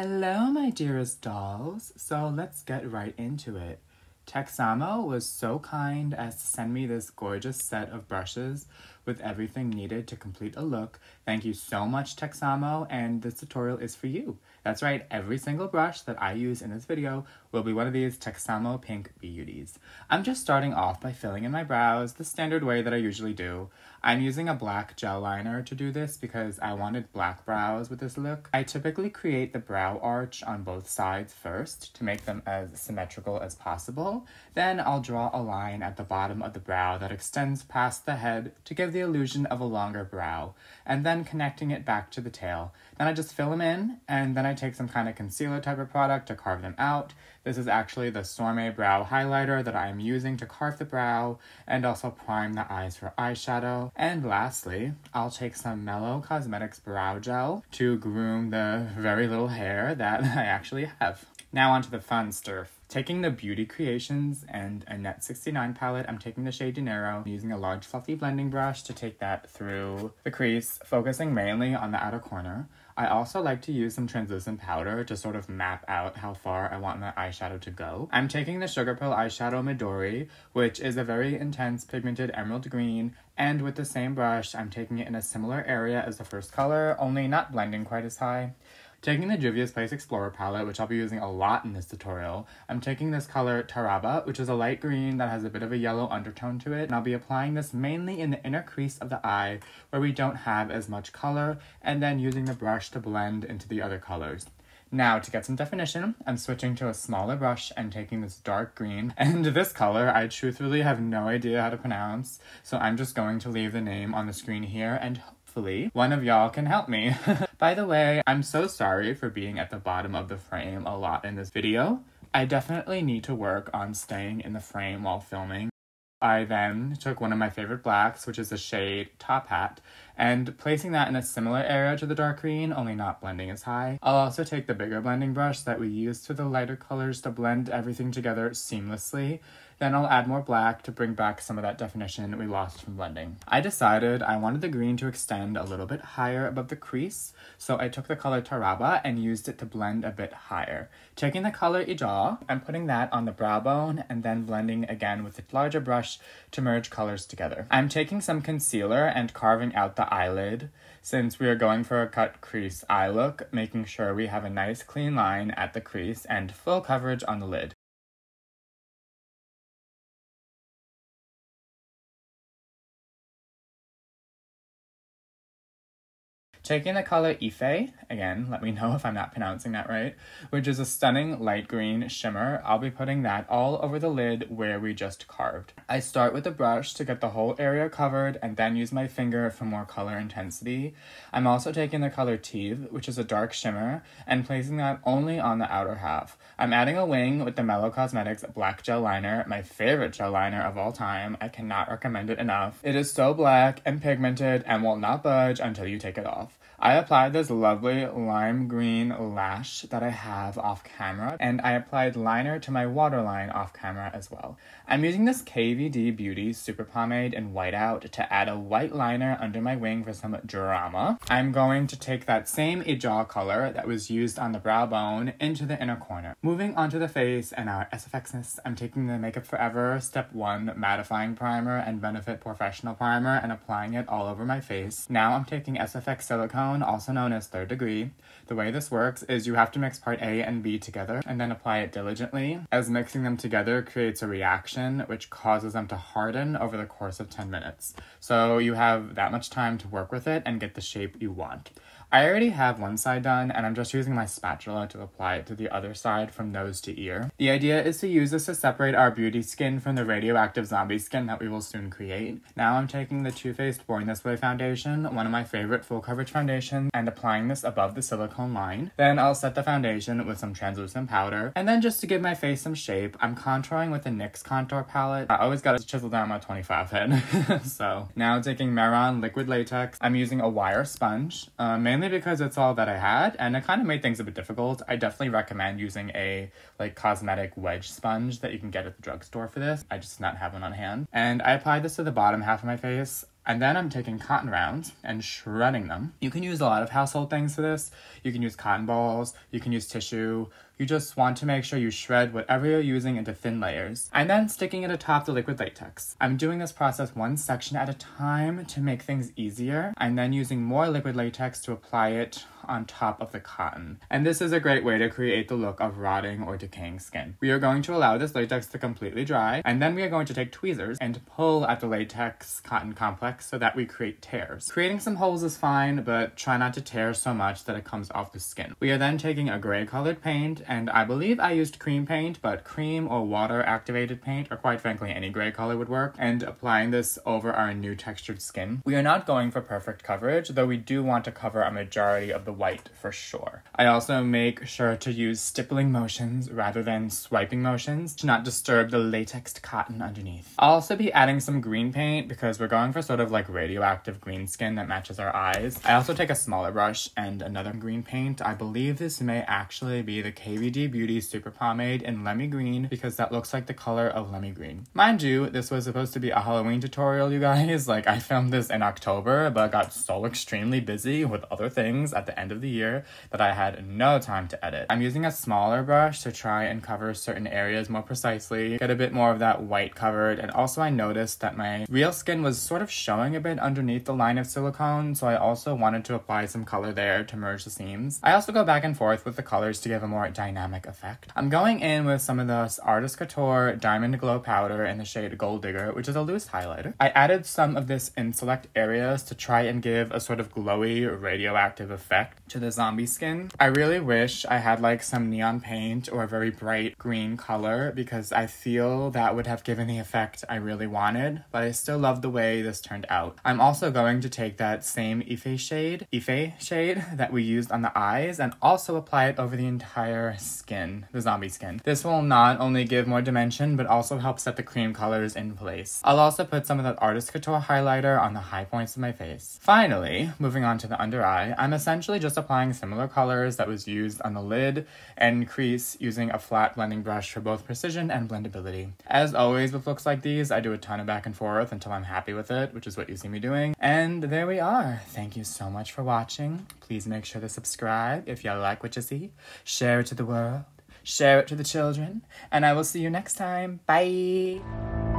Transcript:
Hello, my dearest dolls. So let's get right into it. Texamo was so kind as to send me this gorgeous set of brushes with everything needed to complete a look. Thank you so much, Texamo, and this tutorial is for you. That's right, every single brush that I use in this video will be one of these Texamo pink beauties. I'm just starting off by filling in my brows the standard way that I usually do. I'm using a black gel liner to do this because I wanted black brows with this look. I typically create the brow arch on both sides first to make them as symmetrical as possible. Then I'll draw a line at the bottom of the brow that extends past the head to give the illusion of a longer brow, and then connecting it back to the tail. Then I just fill them in, and then I take some kind of concealer type of product to carve them out. This is actually the Sorme brow highlighter that I'm using to carve the brow and also prime the eyes for eyeshadow. And lastly, I'll take some Mellow Cosmetics brow gel to groom the very little hair that I actually have. Now onto the fun stuff. Taking the Beauty Creations and Anette 69 palette, I'm taking the shade Dinero, using a large fluffy blending brush to take that through the crease, focusing mainly on the outer corner. I also like to use some translucent powder to sort of map out how far I want my eyeshadow to go. I'm taking the Sugarpill eyeshadow Midouri, which is a very intense pigmented emerald green, and with the same brush, I'm taking it in a similar area as the first color, only not blending quite as high. Taking the Juvias Place Explorer palette, which I'll be using a lot in this tutorial, I'm taking this color Taraba, which is a light green that has a bit of a yellow undertone to it, and I'll be applying this mainly in the inner crease of the eye where we don't have as much color, and then using the brush to blend into the other colors. Now, to get some definition, I'm switching to a smaller brush and taking this dark green, and this color I truthfully have no idea how to pronounce, so I'm just going to leave the name on the screen here, and hopefully one of y'all can help me. By the way, I'm so sorry for being at the bottom of the frame a lot in this video. I definitely need to work on staying in the frame while filming. I then took one of my favorite blacks, which is the shade Top Hat, and placing that in a similar area to the dark green, only not blending as high. I'll also take the bigger blending brush that we used to the lighter colors to blend everything together seamlessly. Then I'll add more black to bring back some of that definition we lost from blending. I decided I wanted the green to extend a little bit higher above the crease, so I took the color Taraba and used it to blend a bit higher. Taking the color Ija, I'm putting that on the brow bone and then blending again with a larger brush to merge colors together. I'm taking some concealer and carving out the eyelid, since we are going for a cut crease eye look, making sure we have a nice clean line at the crease and full coverage on the lid. Taking the color Ife, again, let me know if I'm not pronouncing that right, which is a stunning light green shimmer. I'll be putting that all over the lid where we just carved. I start with the brush to get the whole area covered and then use my finger for more color intensity. I'm also taking the color Tive, which is a dark shimmer, and placing that only on the outer half. I'm adding a wing with the Mellow Cosmetics black gel liner, my favorite gel liner of all time. I cannot recommend it enough. It is so black and pigmented and will not budge until you take it off. I applied this lovely lime green lash that I have off camera, and I applied liner to my waterline off camera as well. I'm using this KVD Beauty Super Pomade in Whiteout to add a white liner under my wing for some drama. I'm going to take that same Ija color that was used on the brow bone into the inner corner. Moving onto the face and our SFXness, I'm taking the Makeup Forever Step 1 Mattifying Primer and Benefit Porefessional Primer and applying it all over my face. Now I'm taking SFX Silicone, also known as Third Degree. The way this works is you have to mix part A and B together and then apply it diligently, as mixing them together creates a reaction which causes them to harden over the course of 10 minutes. So you have that much time to work with it and get the shape you want. I already have one side done, and I'm just using my spatula to apply it to the other side from nose to ear. The idea is to use this to separate our beauty skin from the radioactive zombie skin that we will soon create. Now I'm taking the Too Faced Born This Way foundation, one of my favorite full coverage foundations, and applying this above the silicone line. Then I'll set the foundation with some translucent powder, and then just to give my face some shape, I'm contouring with the NYX contour palette. I always gotta chisel down my 25 head. So now taking Mehron liquid latex, I'm using a wire sponge, mainly because it's all that I had, and it kind of made things a bit difficult. I definitely recommend using a cosmetic wedge sponge that you can get at the drugstore for this. I just did not have one on hand. And I applied this to the bottom half of my face. And then I'm taking cotton rounds and shredding them. You can use a lot of household things for this. You can use cotton balls, you can use tissue. You just want to make sure you shred whatever you're using into thin layers. And then sticking it atop the liquid latex. I'm doing this process one section at a time to make things easier, and then using more liquid latex to apply it on top of the cotton. And this is a great way to create the look of rotting or decaying skin. We are going to allow this latex to completely dry, and then we are going to take tweezers and pull at the latex cotton complex so that we create tears. Creating some holes is fine, but try not to tear so much that it comes off the skin. We are then taking a gray colored paint, and I believe I used cream paint, but cream or water activated paint, or quite frankly any gray color would work, and applying this over our new textured skin. We are not going for perfect coverage, though we do want to cover a majority of the white for sure. I also make sure to use stippling motions rather than swiping motions to not disturb the latexed cotton underneath. I'll also be adding some green paint because we're going for sort of like radioactive green skin that matches our eyes. I also take a smaller brush and another green paint. I believe this may actually be the KVD Beauty Super Pomade in Lemmy Green because that looks like the color of Lemmy Green. Mind you, this was supposed to be a Halloween tutorial, you guys. Like, I filmed this in October, but got so extremely busy with other things at the end of the year that I had no time to edit. I'm using a smaller brush to try and cover certain areas more precisely, get a bit more of that white covered, and also I noticed that my real skin was sort of showing a bit underneath the line of silicone, so I also wanted to apply some color there to merge the seams. I also go back and forth with the colors to give a more dynamic effect. I'm going in with some of this Artist Couture Diamond Glow Powder in the shade Gold Digger, which is a loose highlighter. I added some of this in select areas to try and give a sort of glowy, radioactive effect to the zombie skin. I really wish I had like some neon paint or a very bright green color because I feel that would have given the effect I really wanted, but I still love the way this turned out. I'm also going to take that same Ife shade that we used on the eyes and also apply it over the entire skin, the zombie skin. This will not only give more dimension, but also help set the cream colors in place. I'll also put some of that Artist Couture highlighter on the high points of my face. Finally, moving on to the under eye, I'm essentially just applying similar colors that was used on the lid and crease using a flat blending brush for both precision and blendability. As always with looks like these, I do a ton of back and forth until I'm happy with it, which is what you see me doing. And there we are. Thank you so much for watching. Please make sure to subscribe if you like what you see. Share it to the world. Share it to the children. And I will see you next time. Bye!